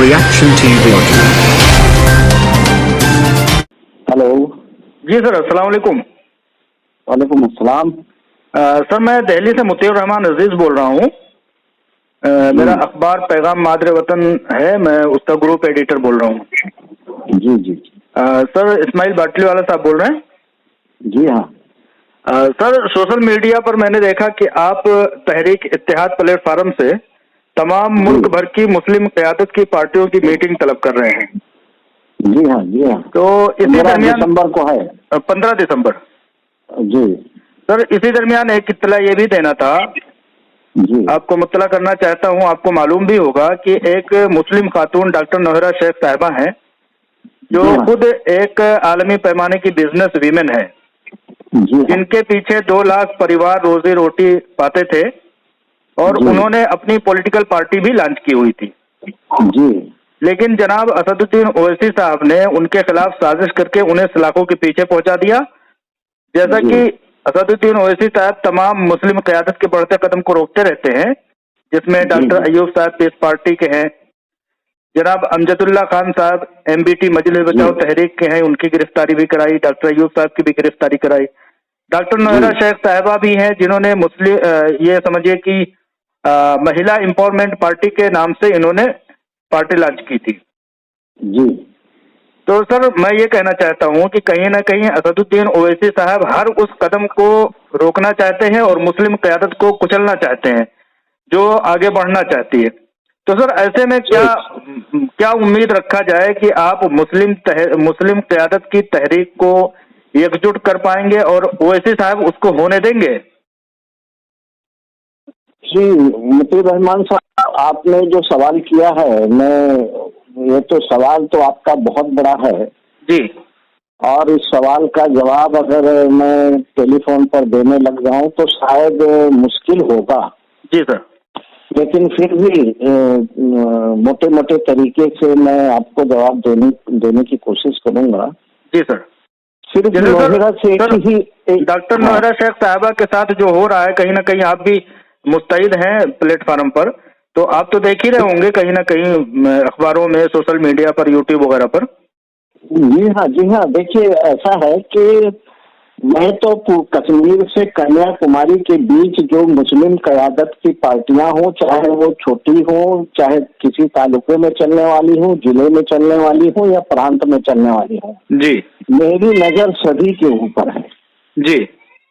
Reaction TV. Hello जी sir, अस्सलाम वालेकुम। वालेकुम अस्सलाम। सर, मैं दिल्ली से मुतीउर रहमान अजीज बोल रहा हूँ। मेरा अखबार पैगाम मादरे वतन है, मैं उसका ग्रुप एडिटर बोल रहा हूँ। जी जी सर, इस्माइल बाटली वाला साहब बोल रहे हैं? जी हाँ। सर, सोशल मीडिया पर मैंने देखा कि आप तहरीक इत्तेहाद प्लेटफार्म से तमाम मुल्क भर की मुस्लिम क़यादत की पार्टियों की मीटिंग तलब कर रहे हैं। जी हाँ जी हाँ। तो इसी दरमियान दिसंबर को है। 15 दिसंबर। जी सर, इसी दरमियान एक इत्तला ये भी देना था, जी। आपको मुत्तला करना चाहता हूँ। आपको मालूम भी होगा कि एक मुस्लिम खातून डॉक्टर नौहरा शेख साहिबा हैं, जो जी हाँ। खुद एक आलमी पैमाने की बिजनेस वीमेन है, जी हाँ। जिनके पीछे 2 लाख परिवार रोजी रोटी पाते थे, और जी। उन्होंने अपनी पॉलिटिकल पार्टी भी लॉन्च की हुई थी। जी लेकिन जनाब असदुद्दीन ओवैसी साहब ने उनके खिलाफ साजिश करके उन्हें सलाखों के पीछे पहुंचा दिया। जैसा कि असदुद्दीन ओवैसी साहब तमाम मुस्लिम क़यादत के बढ़ते कदम को रोकते रहते हैं, जिसमें डॉक्टर अयूब साहब पीस पार्टी के हैं, जनाब अमजदुल्ला खान साहब MBT मजलिस बचाओ तहरीक के हैं, उनकी गिरफ्तारी भी कराई, डॉक्टर अयूब साहब की भी गिरफ्तारी कराई। डॉक्टर नौहरा शेख साहिबा भी हैं, जिन्होंने मुस्लिम ये समझिए कि महिला एम्पावरमेंट पार्टी के नाम से इन्होंने पार्टी लॉन्च की थी। जी। तो सर, मैं ये कहना चाहता हूँ कि कहीं ना कहीं असदुद्दीन ओवैसी साहब हर उस कदम को रोकना चाहते हैं और मुस्लिम क़यादत को कुचलना चाहते हैं जो आगे बढ़ना चाहती है। तो सर, ऐसे में क्या उम्मीद रखा जाए कि आप मुस्लिम क़यादत की तहरीक को एकजुट कर पाएंगे और ओवैसी साहब उसको होने देंगे? जी मुतीउर रहमान साहब, आपने जो सवाल किया है, ये तो सवाल तो आपका बहुत बड़ा है जी। और इस सवाल का जवाब अगर मैं टेलीफोन पर देने लग जाऊं तो शायद मुश्किल होगा। जी सर। लेकिन फिर भी मोटे मोटे तरीके से मैं आपको जवाब देने की कोशिश करूंगा। जी सर। सिर्फ नौहरा शेख ही डॉक्टर नौहरा शेख साहिबा के साथ जो हो रहा है, कहीं ना कहीं आप भी मुस्तैद हैं प्लेटफार्म पर, तो आप तो देख ही रहे होंगे कहीं ना कहीं अखबारों में, सोशल मीडिया पर, यूट्यूब वगैरह पर। जी हाँ जी हाँ। देखिए, ऐसा है कि मैं तो कश्मीर से कन्याकुमारी के बीच जो मुस्लिम क़यादत की पार्टियां हो, चाहे वो छोटी हो, चाहे किसी तालुके में चलने वाली हो, जिले में चलने वाली हो या प्रांत में चलने वाली हो, जी, मेरी नजर सभी के ऊपर है। जी,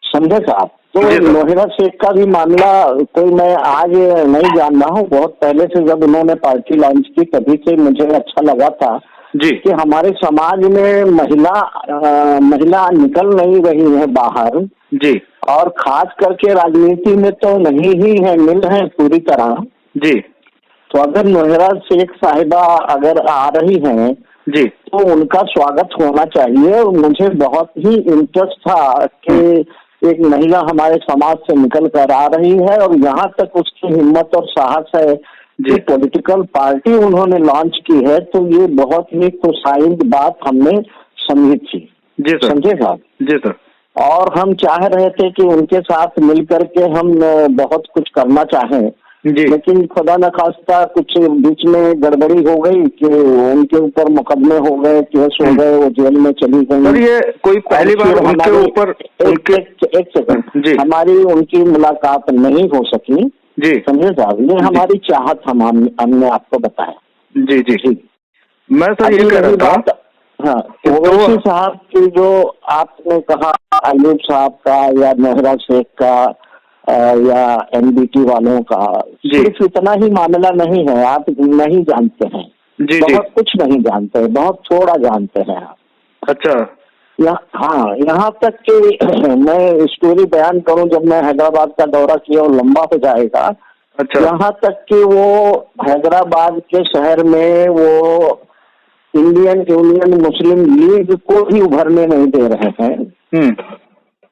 समझे साहब? तो नौहरा शेख का भी मामला कोई मैं आज नहीं जान रहा हूँ, बहुत पहले से जब उन्होंने पार्टी लॉन्च की तभी से मुझे अच्छा लगा था जी कि हमारे समाज में महिला निकल नहीं रही है बाहर जी, और खास करके राजनीति में तो नहीं ही है, मिल है पूरी तरह जी। तो अगर नौहरा शेख साहिबा अगर आ रही हैं जी, तो उनका स्वागत होना चाहिए। मुझे बहुत ही इंटरेस्ट था कि एक महिला हमारे समाज से निकल कर आ रही है और यहाँ तक उसकी हिम्मत और साहस है जी, पॉलिटिकल पार्टी उन्होंने लॉन्च की है, तो ये बहुत ही खुशाइंद बात हमने समझी थी। जी सर। समझे साहब? जी सर। और हम चाह रहे थे कि उनके साथ मिलकर के हम बहुत कुछ करना चाहें जी, लेकिन खुदा न खास्ता कुछ बीच में गड़बड़ी हो गई कि उनके ऊपर मुकदमे हो गए, केस हो गए, वो जेल में चली गई। सर, ये कोई पहली बार उनके ऊपर एक सेकंड जी, हमारी उनकी मुलाकात नहीं हो सकी जी, समझे साहब? ये हमारी चाहत हमने आपको बताया। जी जी जी। मैं सर ये कह रहा था, हाँ, ओवैसी साहब की जो आपने कहा, अयूब साहब का या नौहरा शेख का या MBT वालों का, सिर्फ इतना ही मामला नहीं है। आप नहीं जानते हैं जी, बहुत जी, कुछ नहीं जानते हैं, बहुत थोड़ा जानते हैं आप। अच्छा। हाँ, यहाँ तक कि मैं स्टोरी बयान करूं, जब मैं हैदराबाद का दौरा किया और लंबा हो जाएगा। अच्छा। यहाँ तक कि वो हैदराबाद के शहर में वो इंडियन यूनियन मुस्लिम लीग को भी उभरने नहीं दे रहे हैं,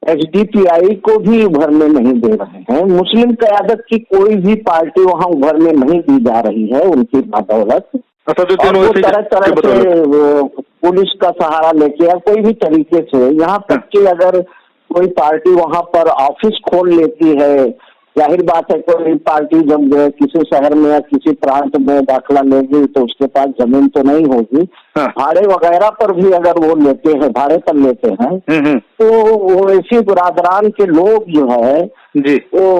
HDPI को भी उभरने नहीं दे रहे हैं। मुस्लिम क़यादत की कोई भी पार्टी वहाँ उभरने नहीं दी जा रही है उनकी बदौलत। और वो तरह तरह से पुलिस का सहारा लेके या कोई भी तरीके से, यहाँ तक कि अगर कोई पार्टी वहाँ पर ऑफिस खोल लेती है जाहिर बात है कोई पार्टी जब किसी शहर में या किसी प्रांत में दाखिला लेगी तो उसके पास जमीन तो नहीं होगी। हाँ। भाड़े वगैरह पर भी अगर वो लेते हैं, भाड़े पर लेते हैं तो वो ऐसी बिरादरान के लोग जो है जी वो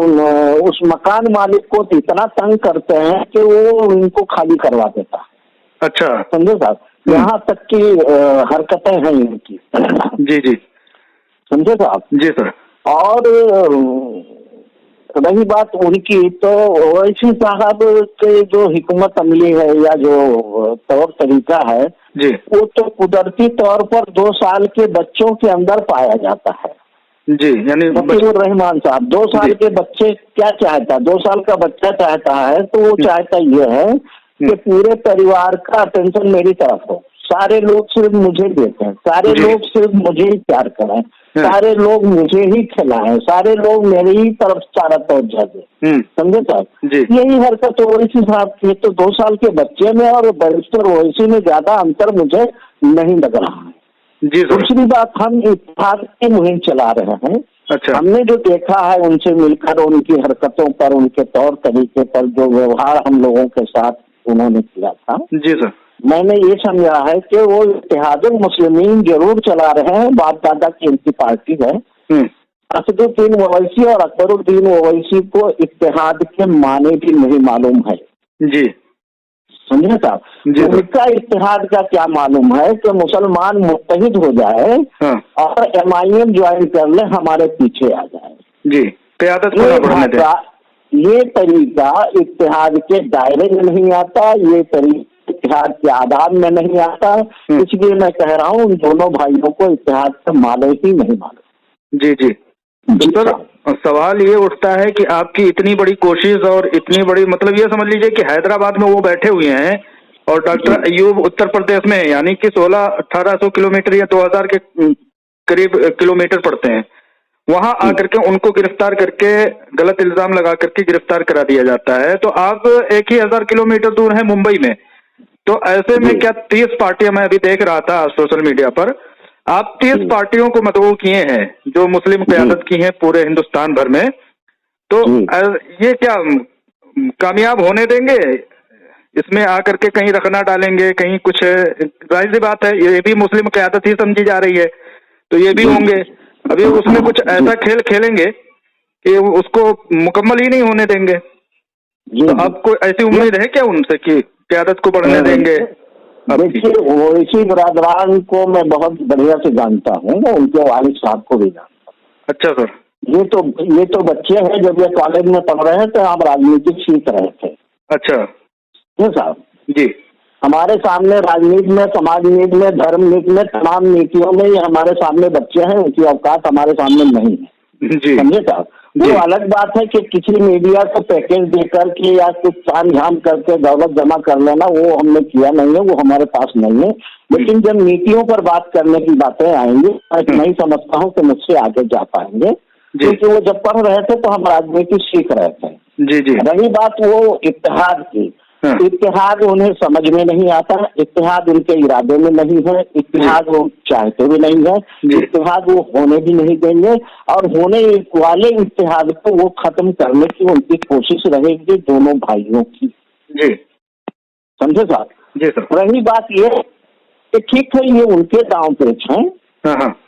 उस मकान मालिक को इतना तंग करते हैं कि वो उनको खाली करवा देता है। अच्छा, समझे साहब, यहाँ तक की हरकतें हैं इनकी। जी जी समझे साहब। जी सर। और रही बात उनकी, तो ओवैसी साहब के जो हिकमत अमली है या जो तौर तरीका है जी वो तो कुदरती तौर पर 2 साल के बच्चों के अंदर पाया जाता है। जी, यानी मतीउर रहमान साहब 2 साल के बच्चे क्या चाहता है, 2 साल का बच्चा चाहता है तो वो चाहता ये है कि पूरे परिवार का अटेंशन मेरी तरफ हो, सारे लोग सिर्फ मुझे देखें, सारे लोग सिर्फ मुझे ही प्यार करें, सारे लोग मुझे ही खिलाएं, सारे लोग मेरी ही तरफ सारा तवज्जो दें। समझे साहब, यही हरकत ओवैसी साहब की। तो 2 साल के बच्चे में और बैरिस्टर ओवैसी में ज्यादा अंतर मुझे नहीं लग रहा है। दूसरी बात, हम इत्तेफाक की मुहिम चला रहे हैं। अच्छा। हमने जो देखा है उनसे मिलकर, उनकी हरकतों पर, उनके तौर तरीके पर, जो व्यवहार हम लोगों के साथ उन्होंने किया था, जी सर, मैंने ये समझा है कि वो इत्तेहादुल मुस्लिमीन जरूर चला रहे हैं, बाप दादा की इनकी पार्टी है। असदुद्दीन ओवैसी और अकबरुद्दीन ओवैसी को इत्तेहाद के माने भी नहीं मालूम है। जी समझे साहब, उनका इत्तेहाद का क्या मालूम है कि मुसलमान मुत्तहिद हो जाए और MIM ज्वाइन कर ले, हमारे पीछे आ जाए। जी, क़यादत को ना बढ़ने दे। ये तरीका इत्तेहाद के दायरे में नहीं आता, ये तरीका इत्तेहाद के आदाब में नहीं आता। इसलिए मैं कह रहा हूँ उन दोनों भाइयों को इत्तेहाद का माले ही नहीं मालूम। जी जी सर, सवाल ये उठता है कि आपकी इतनी बड़ी कोशिश और इतनी बड़ी, मतलब ये समझ लीजिए कि हैदराबाद में वो बैठे हुए हैं और डॉक्टर अयूब उत्तर प्रदेश में, यानी कि 1600-1800 किलोमीटर या 2000 के करीब किलोमीटर पड़ते हैं, वहां आकर के उनको गिरफ्तार करके गलत इल्जाम लगा करके गिरफ्तार करा दिया जाता है। तो आप 1000 किलोमीटर दूर हैं मुंबई में, तो ऐसे में क्या 30 पार्टियां, मैं अभी देख रहा था सोशल मीडिया पर, आप 30 पार्टियों को मदऊ किए हैं जो मुस्लिम क़यादत की हैं पूरे हिंदुस्तान भर में, तो ये क्या कामयाब होने देंगे? इसमें आकर के कहीं रखना डालेंगे, कहीं कुछ, जाहिर सी बात है ये भी मुस्लिम क़यादत ही समझी जा रही है, तो ये भी होंगे। अभी उसमें कुछ ऐसा खेल खेलेंगे कि उसको मुकम्मल ही नहीं होने देंगे। तो आपको ऐसी उम्मीद है क्या उनसे कि क़यादत को बढ़ने देंगे? देखिए, ओवैसी बिरादरान को मैं बहुत बढ़िया से जानता हूँ, उनके वालिद साहब को भी जानता हूँ। अच्छा सर। ये तो बच्चे हैं, जब ये कॉलेज में पढ़ रहे हैं तो आप राजनीति सीख रहे थे। अच्छा साहब जी, हमारे सामने राजनीति में, समाज नीति में, धर्म नीति में, तमाम नीतियों में ये हमारे सामने बच्चे हैं, उनकी औकात हमारे सामने नहीं है। समझे साहब, वो अलग बात है कि किसी मीडिया को पैकेज देकर के या कुछ ताम झाम करके दौलत जमा कर लेना, वो हमने किया नहीं है, वो हमारे पास नहीं है। लेकिन जब नीतियों पर बात करने की बातें आएंगी, मैं नहीं समझता हूँ कि मुझसे आगे जा पाएंगे, क्योंकि वो जब पढ़ रहे थे तो हम राजनीति सीख रहे थे। जी जी। रही बात वो इत्तेहाद की, इत्तेहाद उन्हें समझ में नहीं आता, इत्तेहाद उनके इरादे में नहीं है, इत्तेहाद वो चाहते भी नहीं है, इत्तेहाद वो होने भी नहीं देंगे, और होने वाले इत्तेहाद को वो खत्म करने की उनकी कोशिश रहेगी दोनों भाइयों की। जी समझे साहब। जी सर। रही बात ये कि ठीक है, ये उनके दांव पेच हैं,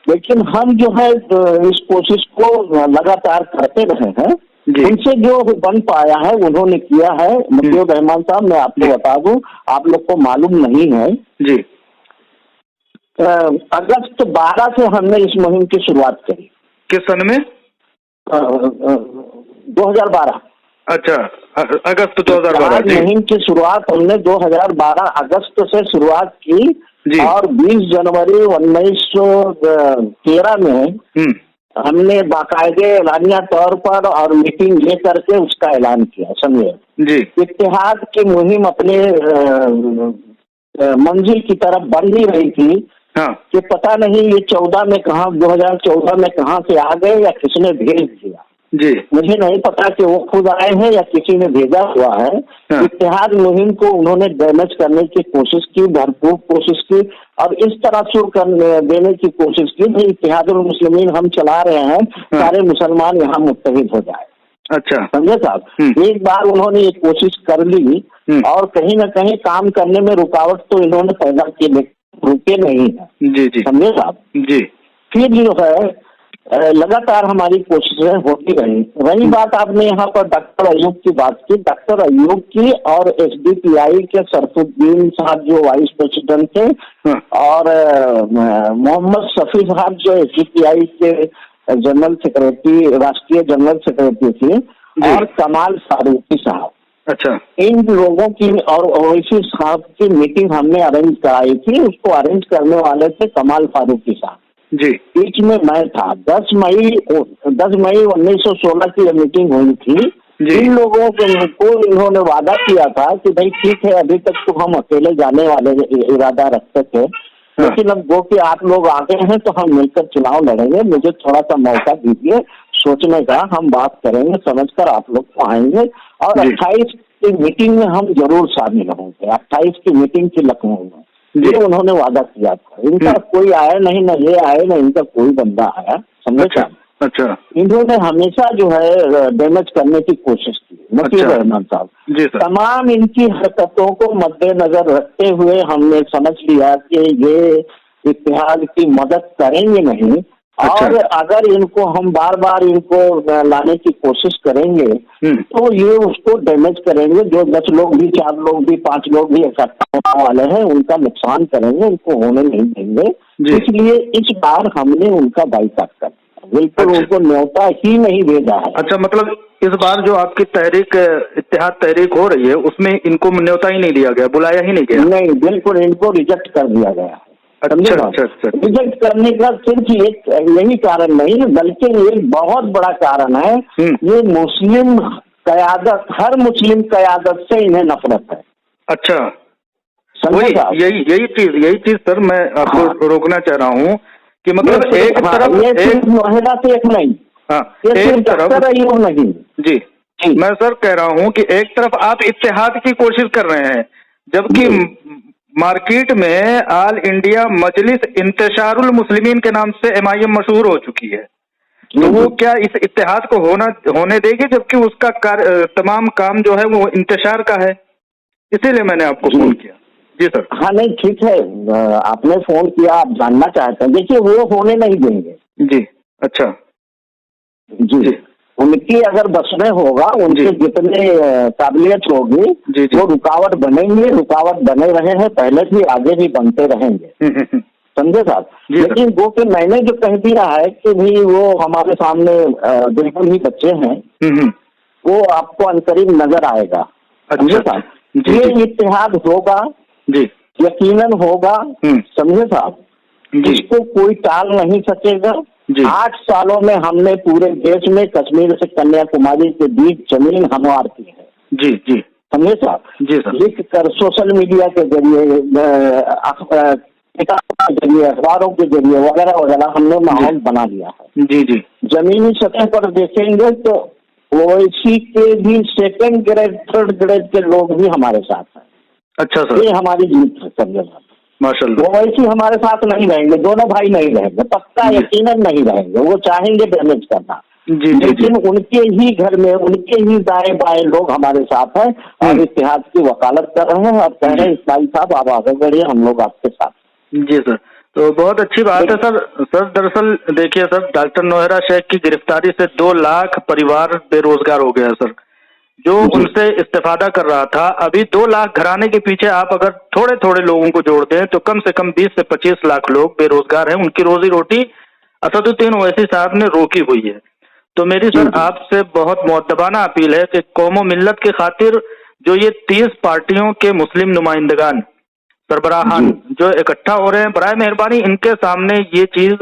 लेकिन हम जो है इस कोशिश को लगातार करते रहे हैं। उनसे जो बन पाया है उन्होंने किया है। मतीउर रहमान साहब, मैं आपको बता दूं, आप लोग को मालूम नहीं है जी, अगस्त 12 से हमने इस मुहिम की शुरुआत करी। किस सन में? 2012। अच्छा, अगस्त 2012 मुहिम की शुरुआत हमने 2012 अगस्त से शुरुआत की और 20 जनवरी 1913 में हमने बाकायदे एलानिया तौर पर और मीटिंग ले करके उसका ऐलान किया। समझे जी, इत्तेहाद की मुहिम अपने मंजिल की तरफ बढ़ ही रही थी कि पता नहीं ये 2014 में कहाँ से आ गए या किसने भेज दिया जी, मुझे नहीं पता कि वो खुद आए हैं या किसी ने भेजा हुआ है। इत्तेहाद मुहिम को उन्होंने डैमेज करने की कोशिश की, भरपूर कोशिश की, और इस तरह सुर कर देने की कोशिश की कि इत्तेहादुल मुस्लिमीन हम चला रहे हैं, सारे मुसलमान यहाँ मुत्तहिद हो जाए। अच्छा। समझे साहब। एक बार उन्होंने ये कोशिश कर ली और कहीं ना कहीं काम करने में रुकावट तो इन्होंने पैदा की, रुके नहीं है। जी जी समझे साहब। जी। फिर जो है लगातार हमारी कोशिशें होती रही बात आपने यहाँ पर डॉक्टर अयूब की बात की, डॉक्टर अयूब की और एसडीपीआई के सरफुद्दीन साहब जो वाइस प्रेसिडेंट थे और मोहम्मद शफी साहब जो एसडीपीआई के जनरल सेक्रेटरी, राष्ट्रीय जनरल सेक्रेटरी थे, और कमाल फारूकी साहब। अच्छा। इन लोगों की और ओवैसी साहब की मीटिंग हमने अरेंज कराई थी। उसको अरेंज करने वाले थे कमाल फारूकी साहब जी। बीच में मैं था। 10 मई 1916 की मीटिंग हुई थी। इन लोगों को इन्होंने वादा किया था कि भाई ठीक है, अभी तक तो हम अकेले जाने वाले इरादा रखते थे, लेकिन अब वो कि आप लोग आ गए हैं तो हम मिलकर चुनाव लड़ेंगे, मुझे थोड़ा सा मौका दीजिए सोचने का, हम बात करेंगे, समझकर आप लोग को आएंगे और 28 की मीटिंग में हम जरूर शामिल होंगे। 28 की मीटिंग थी लखनऊ में, ये उन्होंने वादा किया था। इनका कोई आया नहीं, न ये आए न इनका कोई बंदा आया। समझे। अच्छा। इन्होंने हमेशा जो है डैमेज करने की कोशिश की। नसीर रहमान साहब। तमाम इनकी हरकतों को मद्देनजर रखते हुए हमने समझ लिया कि ये इत्तेहाद की मदद करेंगे नहीं। और अगर इनको हम बार बार इनको लाने की कोशिश करेंगे तो ये उसको डैमेज करेंगे। जो 10 लोग भी, 4 लोग भी, 5 लोग भी इकट्ठा होने वाले हैं उनका नुकसान करेंगे, उनको होने नहीं देंगे। इसलिए इस बार हमने उनका बाइकाट कर दिया, बिल्कुल उनको न्योता ही नहीं भेजा है। अच्छा, मतलब इस बार जो आपकी तहरीक इत्तेहाद तहरीक हो रही है उसमें इनको न्योता ही नहीं दिया गया, बुलाया ही नहीं गया? नहीं, बिल्कुल इनको रिजेक्ट कर दिया गया। अच्छा। रिजेक्ट करने का सिर्फ एक यही कारण नहीं बल्कि एक बहुत बड़ा कारण है, ये मुस्लिम क़यादत, हर मुस्लिम क़यादत से इन्हें नफरत है। अच्छा, यही चीज सर मैं आपको रोकना चाह रहा हूँ कि मतलब एक तरफ एक नोएडा से एक नहीं, एक तरफ नहीं जी, मैं सर कह रहा हूँ कि एक तरफ आप इत्तेहाद की कोशिश कर रहे हैं जबकि मार्केट में ऑल इंडिया मजलिस इंतशारुल मुस्लिमीन के नाम से MIM मशहूर हो चुकी है, तो वो क्या इस इत्तेहाद को होने देगी जबकि उसका तमाम काम जो है वो इंतशार का है? इसीलिए मैंने आपको फोन किया। जी सर। हाँ नहीं ठीक है, आपने फोन किया, आप जानना चाहते हैं। देखिए वो होने नहीं देंगे जी। अच्छा जी, उनकी अगर बस में होगा, उनके जितने काबिलियत होगी वो रुकावट बनेंगे, रुकावट बने रहे हैं पहले भी, आगे भी बनते रहेंगे। समझे साहब। लेकिन वो कि मैंने जो कह दिया है कि भाई वो हमारे सामने बिल्कुल ही बच्चे हैं, वो आपको अनकरीब नजर आएगा। समझे साहब। ये इत्तेहाद होगा जी, यकीनन होगा। समझे साहब। इसको कोई टाल नहीं सकेगा। 8 सालों में हमने पूरे देश में कश्मीर से कन्याकुमारी के बीच जमीन हमवार की है। जी जी। समझे साहब। जी सर। लिख कर सोशल मीडिया के जरिए, किताबों के जरिए, अखबारों के जरिए वगैरह वगैरह हमने माहौल बना लिया है। जी जी। जमीनी सतह पर देखेंगे तो ओवैसी के भी 2nd ग्रेड 3rd ग्रेड के लोग भी हमारे साथ हैं। अच्छा सर। ये हमारी जीत है। समझे साहब। माशाल्लाह। ओवैसी हमारे साथ नहीं रहेंगे, दोनों भाई नहीं रहेंगे, पक्का यकीनन नहीं रहेंगे। वो चाहेंगे डैमेज करना जी, लेकिन उनके ही घर में, उनके ही दाएं बाएं लोग हमारे साथ हैं और इत्तेहाद की वकालत कर रहे हैं और कह रहे हैं इस्माइल साहब आप आगे बढ़िए, हम लोग आपके साथ। जी सर, तो बहुत अच्छी बात है सर। दरअसल देखिए सर, डॉक्टर नौहरा शेख की गिरफ्तारी से 2 लाख परिवार बेरोजगार हो गया सर, जो उनसे इस्तेफादा कर रहा था। अभी 2 लाख घराने के पीछे आप अगर थोड़े थोड़े लोगों को जोड़ दें तो कम से कम 20 से 25 लाख लोग बेरोजगार हैं। उनकी रोजी रोटी असदुद्दीन ओवैसी साहब ने रोकी हुई है। तो मेरी सर आपसे बहुत मुअद्दबाना अपील है कि कौम मिल्लत की खातिर जो ये 30 पार्टियों के मुस्लिम नुमाइंदगान सरबराहान जो इकट्ठा हो रहे हैं, बराए मेहरबानी इनके सामने ये चीज,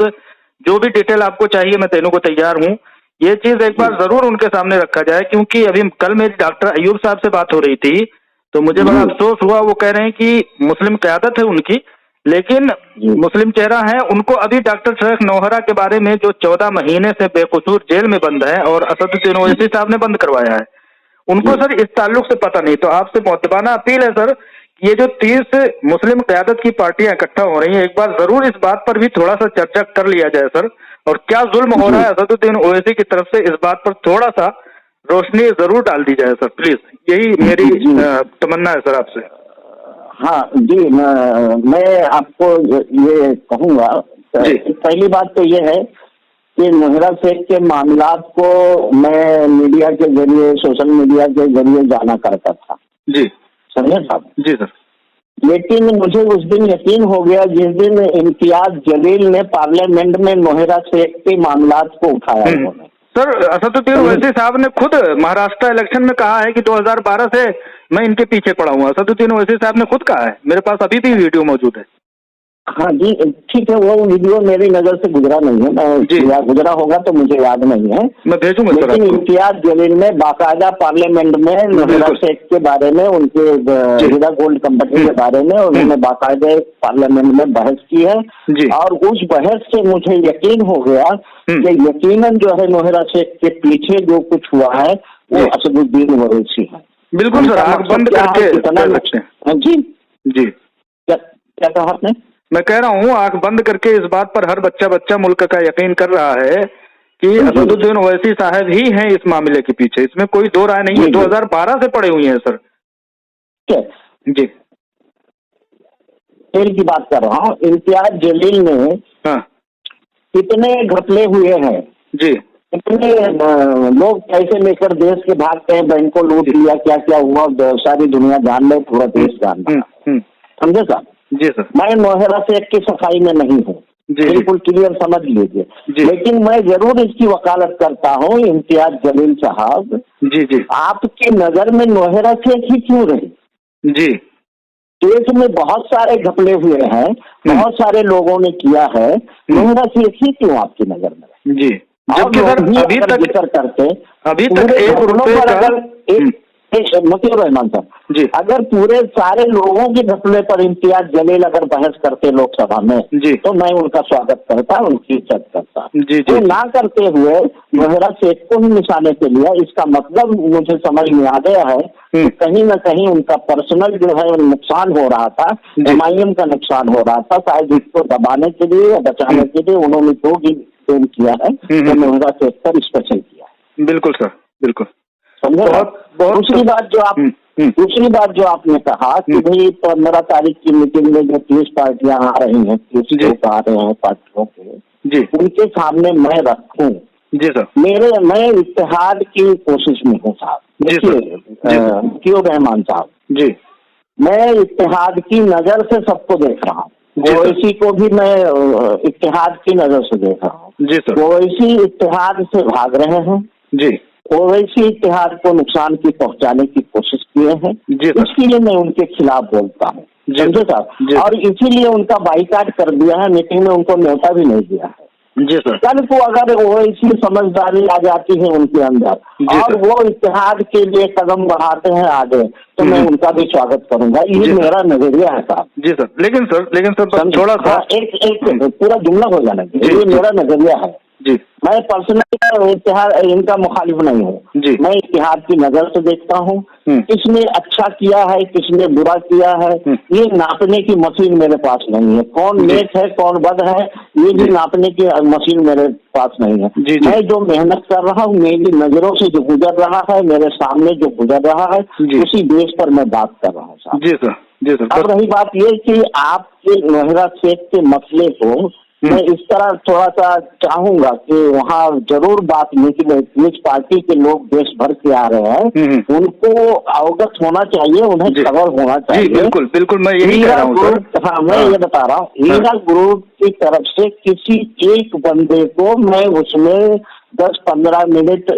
जो भी डिटेल आपको चाहिए मैं देने को तैयार हूँ, ये चीज एक बार जरूर उनके सामने रखा जाए। क्योंकि अभी कल मेरी डॉक्टर अयूब साहब से बात हो रही थी तो मुझे बड़ा अफसोस हुआ। वो कह रहे हैं कि मुस्लिम क़यादत है उनकी, लेकिन मुस्लिम चेहरा है, उनको अभी डॉक्टर शेख नौहरा के बारे में जो 14 महीने से बेकसूर जेल में बंद है और असदुद्दीन ओवैसी साहब ने बंद करवाया है, उनको सर इस ताल्लुक से पता नहीं। तो आपसे मुअद्दबाना अपील है सर, ये जो 30 मुस्लिम क़यादत की पार्टियां इकट्ठा हो रही हैं, एक बार जरूर इस बात पर भी थोड़ा सा चर्चा कर लिया जाए सर, और क्या जुल्म हो रहा है असदुद्दीन ओवैसी की तरफ से इस बात पर थोड़ा सा रोशनी जरूर डाल दी जाए सर, प्लीज, यही मेरी तमन्ना है सर आपसे। हाँ जी, मैं आपको ये कहूँगा, पहली बात तो ये है कि नोहरा शेख के मामलात को मैं मीडिया के जरिए, सोशल मीडिया के जरिए जाना करता था जी, समझे साहब? जी सर। लेकिन मुझे उस दिन यकीन हो गया जिस दिन इम्तियाज जलील ने पार्लियामेंट में नोहरा शेख के मामलात को उठाया उन्होंने। सर असदुद्दीन ओवैसी साहब ने खुद महाराष्ट्र इलेक्शन में कहा है कि 2012 से मैं इनके पीछे पड़ा हूँ। असदुद्दीन ओवैसी साहब ने खुद कहा है, मेरे पास अभी भी वीडियो मौजूद है। हाँ जी ठीक है, वो वीडियो मेरी नजर से गुजरा नहीं है, मैं गुजरा होगा तो मुझे याद नहीं है, मैं भेजूंगा। लेकिन इम्तियाज जलील ने बाकायदा पार्लियामेंट में नोहरा शेख के बारे में, उनके हीरा गोल्ड कंपनी के बारे में उन्होंने बाकायदा पार्लियामेंट में बहस की है, और उस बहस से मुझे यकीन हो गया कि यकीनन जो है नोहरा शेख के पीछे जो कुछ हुआ है वो असदुद्दीन ओवैसी है। बिल्कुल सर, आंख बंद करके जी जी, क्या कहा आपने? मैं कह रहा हूँ आंख बंद करके इस बात पर हर बच्चा मुल्क का यकीन कर रहा है कि असदुद्दीन ओवैसी साहब ही हैं इस मामले के पीछे, इसमें कोई दो राय नहीं है। 2012 से पड़े हुए हैं सर। जी, खेल की बात कर रहा हूँ। इम्तियाज जलील ने कितने घपले हुए हैं जी, कितने लोग पैसे लेकर देश के भागते हैं, बैंक को लूट लिया, क्या क्या हुआ सारी दुनिया जान ले, पूरा देश जान रहा, समझे साहब? जी सर। मैं नोहरा शेख की सफाई में नहीं हूँ, बिल्कुल क्लियर समझ लीजिए, लेकिन मैं जरूर इसकी वकालत करता हूँ इम्तियाज जलील साहब, जी, आपकी नजर में नोहरा शेख ही क्यों रही? जी, देश में बहुत सारे घपले हुए हैं, बहुत सारे लोगों ने किया है, नोहरा शेख ही क्यों आपकी नजर में? जी, जबकि सर अभी तक जिक्र करते, अभी तक मतीउर रहमान साहब जी, अगर पूरे सारे लोगों के घपले पर इम्तियाज जलील अगर बहस करते लोकसभा में जी, तो मैं उनका स्वागत करता, उनकी इज्जत करता जी, तो ना करते हुए नोहरा शेख को ही निशाने पे लिया। इसका मतलब मुझे समझ में आ गया है कि कहीं न कहीं उनका पर्सनल जो है नुकसान हो रहा था, एमआईएम का नुकसान हो रहा था, शायद इसको दबाने के लिए या बचाने के लिए उन्होंने जो भी किया है तो नोहरा शेख पर स्पेशल किया। बिल्कुल सर, बिल्कुल। दूसरी बात जो आपने कहा कि भाई 15 तारीख की मीटिंग में जो 30 पार्टियां आ रही हैं, 30 लोग आ रहे हैं पार्टियों के, उनके सामने मैं रखूं जी सर, मैं इत्तेहाद की कोशिश में हूँ साहब। देखिए रहमान साहब जी, मैं इत्तेहाद की नजर से सबको देख रहा हूँ, ओवैसी को भी मैं इत्तेहाद की नजर से देख रहा हूँ जी सर। ओवैसी इत्तेहाद से भाग रहे हैं जी, ओवैसी इत्तेहाद को नुकसान की पहुंचाने की कोशिश किए हैं, इसलिए मैं उनके खिलाफ बोलता हूँ, समझे साहब, और इसीलिए उनका बाइकाट कर दिया है, मीटिंग में उनको न्योता भी नहीं दिया है जी सर। कल को अगर ओवैसी समझदारी आ जाती है उनके अंदर और वो इत्तेहाद के लिए कदम बढ़ाते हैं आगे, तो मैं उनका भी स्वागत करूंगा, ये मेरा नजरिया है साहब जी सर। लेकिन सर थोड़ा सा एक पूरा जुमला हो जाना चाहिए, ये मेरा नजरिया है जी। मैं पर्सनली इत्तेहाद इनका मुखालिफ नहीं हूँ जी, मैं इत्तेहाद की नजर से देखता हूँ, किसने अच्छा किया है किसने बुरा किया है ये नापने की मशीन मेरे पास नहीं है, कौन नेक है कौन बद है ये भी नापने की मशीन मेरे पास नहीं है जी, मैं जो मेहनत कर रहा हूँ, मेरी नजरों से जो गुजर रहा है, मेरे सामने जो गुजर रहा है, उसी देश पर मैं बात कर रहा हूँ जी सर, जी सर। अब रही बात ये कि आपके नोहरा शेख के मसले को मैं इस तरह थोड़ा सा चाहूंगा कि वहाँ जरूर बात निकले, जिस पार्टी के लोग देश भर के आ रहे हैं उनको अवगत होना चाहिए, उन्हें खबर होना चाहिए। बिल्कुल बिल्कुल, मैं यही कह रहा हूँ सर। हाँ, मैं ये बता रहा हूँ, हीरा ग्रुप की तरफ से किसी एक बंदे को मैं उसमें 10-15 मिनट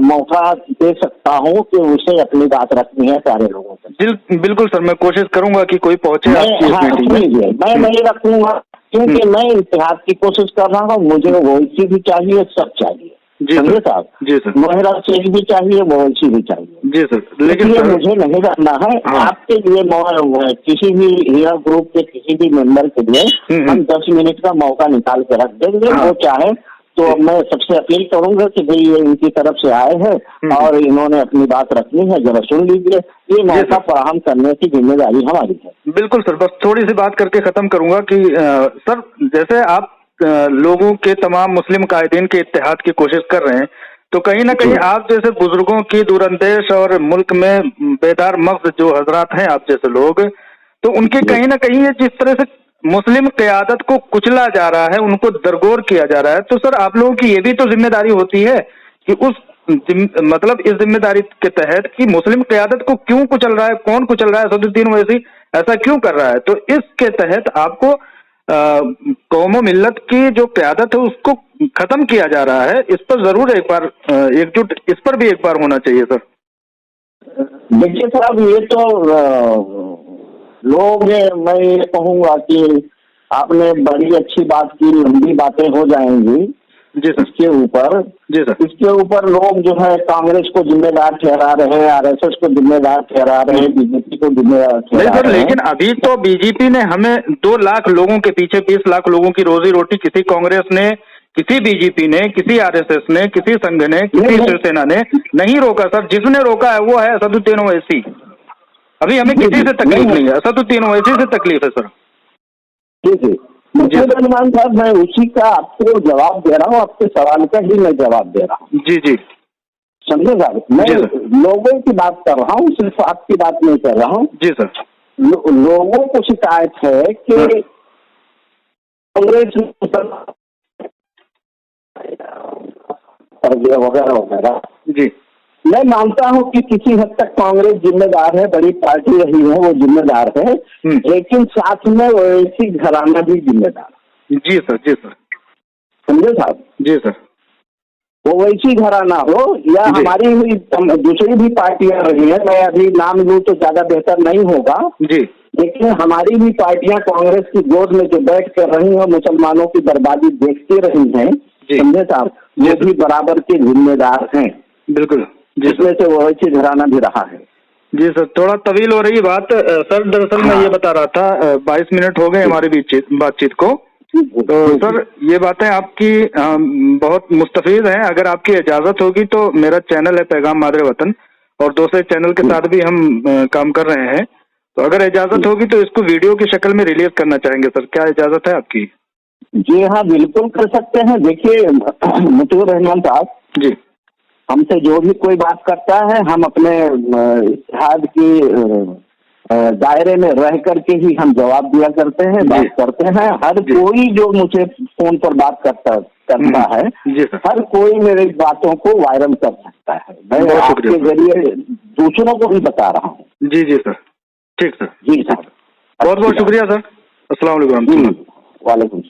मौका दे सकता हूँ कि उसे अपनी बात रखनी है सारे लोगों से। बिल्कुल सर, मैं कोशिश करूंगा कि कोई पहुंचे। मैं नहीं रखूंगा क्योंकि मैं इत्तेहाद की कोशिश कर रहा हूँ, मुझे ओवैसी भी चाहिए, सब चाहिए समझे साहब जी सर, नोहरा शेख भी चाहिए, ओवैसी भी चाहिए जी सर, लेकिन मुझे नहीं रखना है। आपके लिए किसी भी हीरा ग्रुप के किसी भी मेंबर के लिए हम 10 मिनट का मौका निकाल के रख देंगे, वो चाहे तो मैं सबसे अपील करूंगा कि भाई ये इनकी तरफ से आए हैं और इन्होंने अपनी बात रखनी है, जरा सुन लीजिए, ये मौका फराहम करने की जिम्मेदारी हमारी है। बिल्कुल सर, बस थोड़ी सी बात करके खत्म करूंगा कि सर जैसे आप लोगों के तमाम मुस्लिम कायदीन के इत्तेहाद की कोशिश कर रहे हैं, तो कहीं ना कहीं आप जैसे बुजुर्गों की दूरंदेश और मुल्क में बेदार मग्ज जो हजरात हैं, आप जैसे लोग, तो उनकी कहीं ना कहीं ये जिस तरह से मुस्लिम क़यादत को कुचला जा रहा है, उनको दरगोर किया जा रहा है, तो सर आप लोगों की ये भी तो जिम्मेदारी होती है कि उस मतलब इस जिम्मेदारी के तहत कि मुस्लिम क़यादत को क्यों कुचल रहा है, कौन कुचल रहा है, असदुद्दीन ओवैसी ऐसा क्यों कर रहा है, तो इसके तहत आपको कौम मिल्लत की जो क़यादत है उसको खत्म किया जा रहा है। इस पर जरूर एक बार एकजुट इस पर भी एक बार होना चाहिए सर। देखिए साहब, ये तो लोग, मैं ये कहूँगा कि आपने बड़ी अच्छी बात की, लंबी बातें हो जाएंगी जी सर। इसके ऊपर जी सर। इसके ऊपर लोग जो है कांग्रेस को जिम्मेदार ठहरा रहे हैं, आरएसएस को जिम्मेदार ठहरा रहे हैं, बीजेपी को जिम्मेदार ठहरा नहीं सर, रहे हैं। लेकिन अभी तो बीजेपी ने हमें 2 लाख लोगों के पीछे 20 लाख लोगों की रोजी रोटी किसी कांग्रेस ने, किसी बीजेपी ने, किसी आरएसएस ने, किसी संघ ने, किसी शिवसेना ने नहीं रोका सर। जिसने रोका है वो है असदुद्दीन ओवैसी। अभी हमें किसी से तकलीफ नहीं है, असदुद्दीन ओवैसी से तकलीफ है सर। ठीक है रहमान साहब, मैं उसी का आपको जवाब दे रहा हूँ, आपके सवाल का ही मैं जवाब दे रहा हूँ। जी जी, समझे साहब, मैं लोगों की बात कर रहा हूँ, सिर्फ आपकी बात नहीं कर रहा हूँ। जी सर। लोगों को शिकायत है कि कांग्रेस वगैरह वगैरह। जी, मैं मानता हूं कि किसी हद तक कांग्रेस जिम्मेदार है, बड़ी पार्टी रही है, वो जिम्मेदार है, लेकिन साथ में ओवैसी घराना भी जिम्मेदार है। जी सर। जी सर, समझे साहब? जी सर। ओवैसी घराना हो या हमारी हुई दूसरी भी पार्टियां रही है, मैं अभी नाम लूं तो ज्यादा बेहतर नहीं होगा जी, लेकिन हमारी भी पार्टियां कांग्रेस की गोद में जो बैठ कर रही है, मुसलमानों की बर्बादी देखती रही हैं, समझे साहब, वो भी बराबर के जिम्मेदार हैं। बिल्कुल, जिसमें से ओवैसी घराना भी रहा है। जी सर, थोड़ा तवील हो रही बात सर। दरअसल मैं ये बता रहा था, 22 मिनट हो गए हमारी बातचीत को, तो सर ये बातें आपकी बहुत मुस्तफीद हैं। अगर आपकी इजाजत होगी तो मेरा चैनल है पैगाम मादरे वतन, और दूसरे चैनल के साथ भी हम काम कर रहे हैं, तो अगर इजाजत होगी तो इसको वीडियो की शक्ल में रिलीज करना चाहेंगे सर, क्या इजाजत है आपकी? जी हाँ, बिल्कुल कर सकते हैं। देखिए मुतीउर रहमान साहब जी, हमसे जो भी कोई बात करता है, हम अपने इत्तेहाद की दायरे में रह करके ही हम जवाब दिया करते हैं, बात करते हैं। हर कोई जो मुझे फोन पर बात करता है, हर कोई मेरी बातों को वायरल कर सकता है। मैं आपके जरिए दूसरों को भी बता रहा हूँ। जी जी सर, ठीक सर। जी सर, बहुत बहुत शुक्रिया सर। अस्सलाम वालेकुम। वालेकुम।